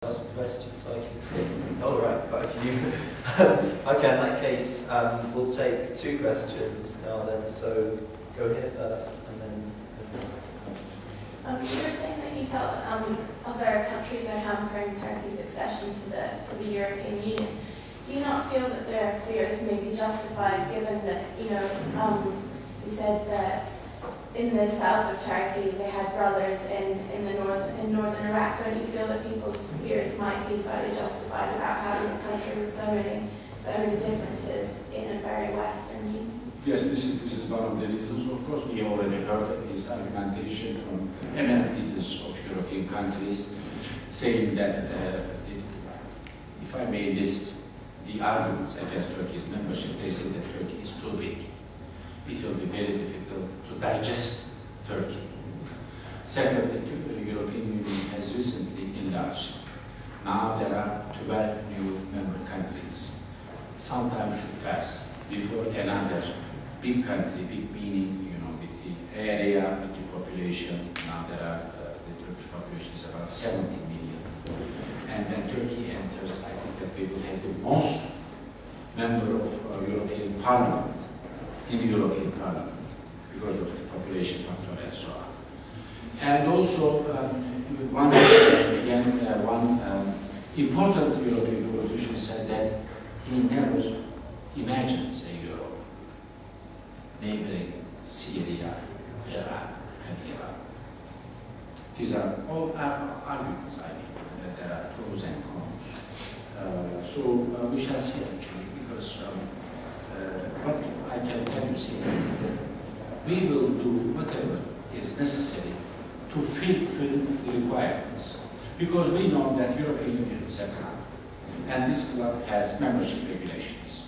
ask questions so I can. All right, quite a few. Okay, in that case, we'll take 2 questions now then. So go here first, and then. You were saying that you felt other countries are hampering Turkey's accession to the European Union. Do you not feel that their fears may be justified, given that you said that in the south of Turkey they had brothers in northern Iraq? Don't you feel that people's fears might be slightly justified about having a country with so many differences in a very Western Union? Yes, this is one of the reasons. Of course, we already heard this argumentation from eminent leaders of European countries, saying that if I may list the arguments against Turkey's membership, they say that Turkey is too big. It will be very difficult to digest Turkey. Secondly, the European Union has recently enlarged. Now there are 12 new member countries. Some time should pass before another big country, big meaning, with the area, with the population. Now there are, the Turkish population is about 70 million. And when Turkey enters, I think that we will have the most member of European Parliament in the European Parliament because of the population factor and so on. And also, one important European politician said that he never imagines a Europe neighboring Syria, Iraq, and Iran. These are all arguments, I mean, that there are pros and cons. So we shall see actually, because what I can tell you simply is that we will do whatever is necessary to fulfill the requirements. Because we know that European Union is a club, and this club has membership regulations.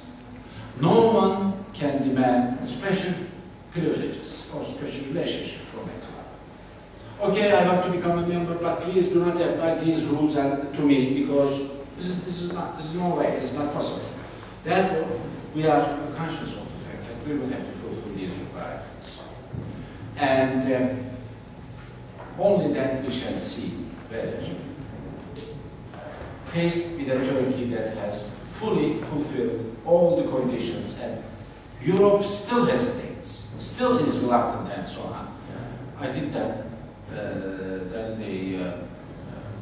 No one can demand special privileges or special relationship from a club. Okay, I want to become a member, but please do not apply these rules to me, because this is no way, this is not possible. Therefore, we are conscious of the fact that we will have to fulfill these requirements. And only then we shall see whether, faced with a Turkey that has fully fulfilled all the conditions and Europe still hesitates, still is reluctant and so on, I think that then the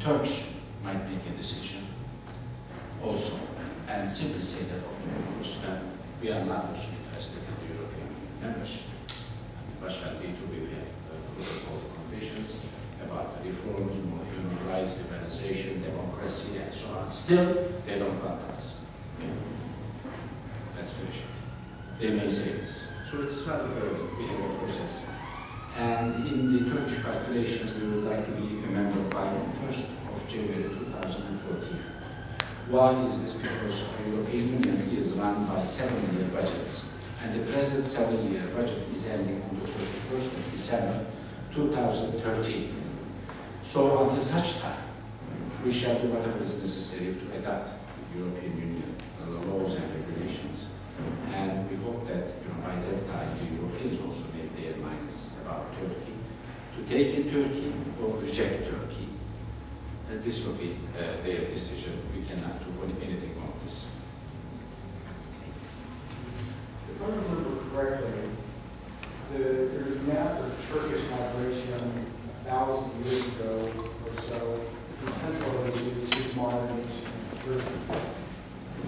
Turks might make a decision also and simply say that, of course, that we are not also interested in the European membership. What shall we do? We have all the conditions about the reforms, more human rights, liberalization, democracy, and so on. Still, they don't want us. Let's finish it. They may say this. So it's rather early. We have a process. And in the Turkish calculations, we would like to be a member by 1st of January 2014. Why is this? Because the European Union is run by 7-year budgets. And the present 7-year budget is ending on the 31st of December 2013. So until such time, we shall do whatever is necessary to adapt the European Union laws and regulations. And we hope that by that time the Europeans also make their minds about Turkey, to take in Turkey or reject Turkey. This will be their decision. We cannot do anything on this. If I remember correctly, there's massive Turkish migration 1,000 years ago or so in Central Asia to modern Asia and Turkey.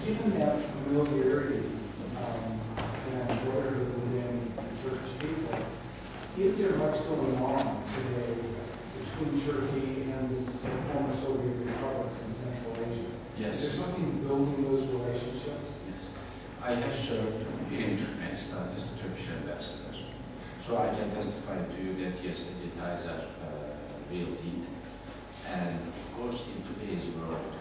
Given that familiarity and whatever within the Turkish people, is there much going on today between Turkey and the former Soviet republics in Central Asia? Yes. Is there something building those relationships? Yes. I have served in Turkmenistan as the Turkish ambassador. So I can testify to you that yes, the ties are real deep. And of course, in today's world,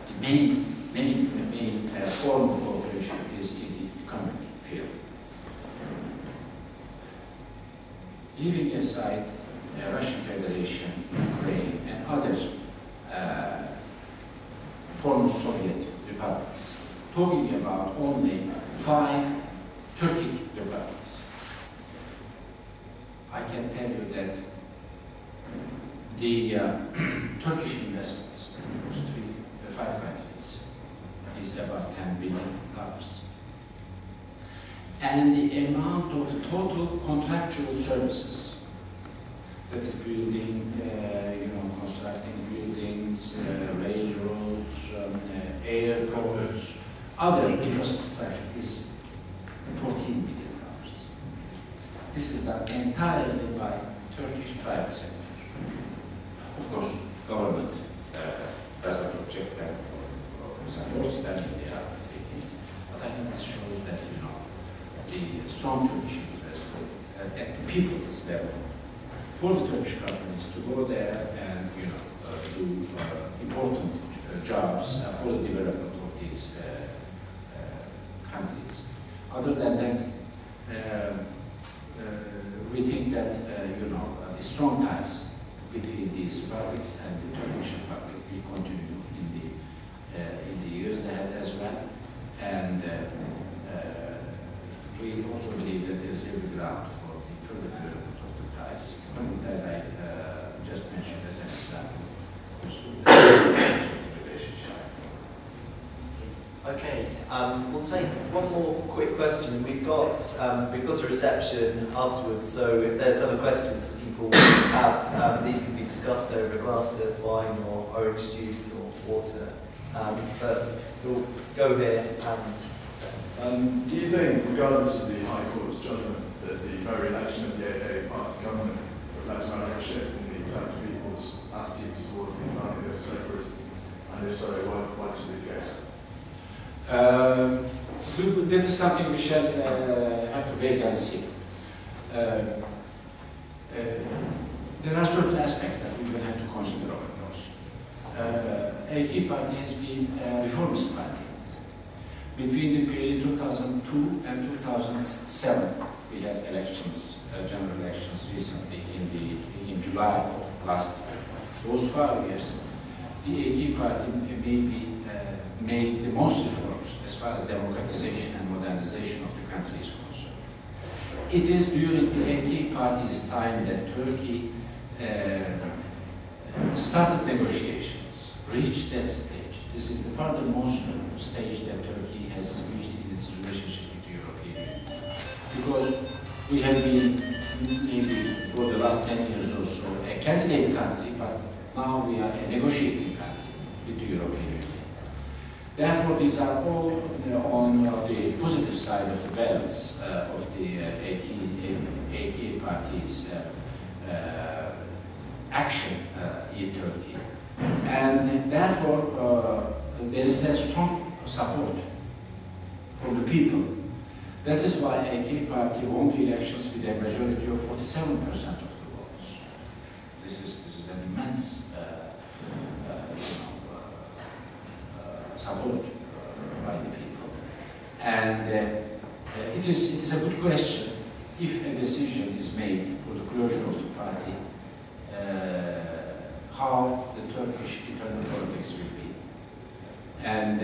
the main form of cooperation is in the economic field. Leaving aside Russian Federation, Ukraine, and other former Soviet republics, talking about only 5 Turkic republics, I can tell you that the Turkish investments across 5 countries is about $10 billion. And the amount of total contractual services, that is building, constructing buildings, railroads, airports, other infrastructure is $14 billion. This is done entirely by Turkish private sector. Of course, government doesn't object them or supports them in their activities, but I think this shows that, the strong Turkish interest at the people's level for the Turkish companies to go there and, do important jobs for the development of these countries. Other than that, we think that, the strong ties between these republics and the Turkish Republic will continue in the years ahead as well. And we also believe that there is every ground for the further development of the ties. As I just mentioned as an example, Okay, we'll take one more quick question. We've got a reception afterwards, so if there's other questions that people have, these can be discussed over a glass of wine or orange juice or water. But we'll go here and. Do you think, regardless of the High Court's judgment, that the very election of the AK party government reflects a shift in the Turkish people's attitudes towards the economic of secularism? And if so, why does it be the case? That is something we shall have to wait and see. There are certain aspects that we will have to consider, of course. AK party has been a reformist party. Between the period 2002 and 2007, we had elections, general elections recently in July of last year. Those 5 years, the AK party maybe made the most reforms as far as democratization and modernization of the country is concerned. It is during the AK party's time that Turkey started negotiations, reached that stage. This is the furthermost stage that Turkey has reached in its relationship with the European Union. Because we have been, maybe for the last 10 years or so, a candidate country, but now we are a negotiating country with the European Union. Therefore, these are all on the positive side of the balance of the AK party's action in Turkey. And therefore, there is a strong support from the people. That is why AK party won the elections with a majority of 47% of the votes. This is an immense support by the people. And it is a good question if a decision is made for the closure of the party, how the Turkish internal politics will be. And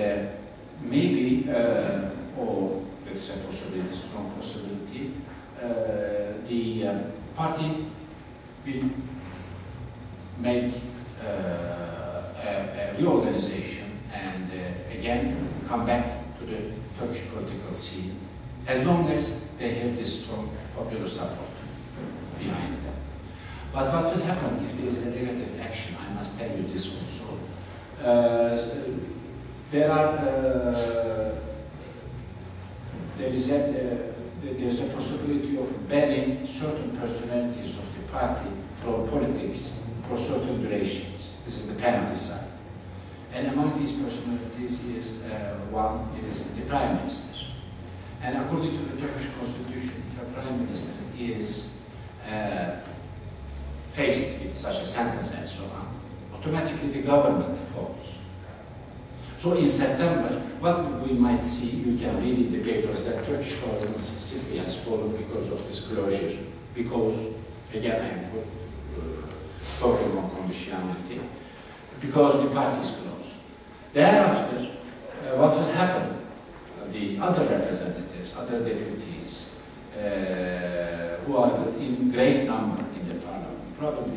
maybe, or it's a possibility, strong possibility, the party will make a reorganization and again come back to the Turkish political scene, as long as they have this strong popular support behind them. But what will happen if there is a negative action? I must tell you this also. There's a possibility of banning certain personalities of the party from politics for certain durations. This is the penalty side. And among these personalities is one is the Prime Minister. And according to the Turkish Constitution, if a Prime Minister is faced with such a sentence and so on, automatically the government falls. So in September, what we might see, you can read in the papers that Turkish foreign civilians followed because of this closure. Because, again, I am talking on conditionality, because the party is closed. Thereafter, what will happen? The other representatives, other deputies, who are in great number in the parliament, probably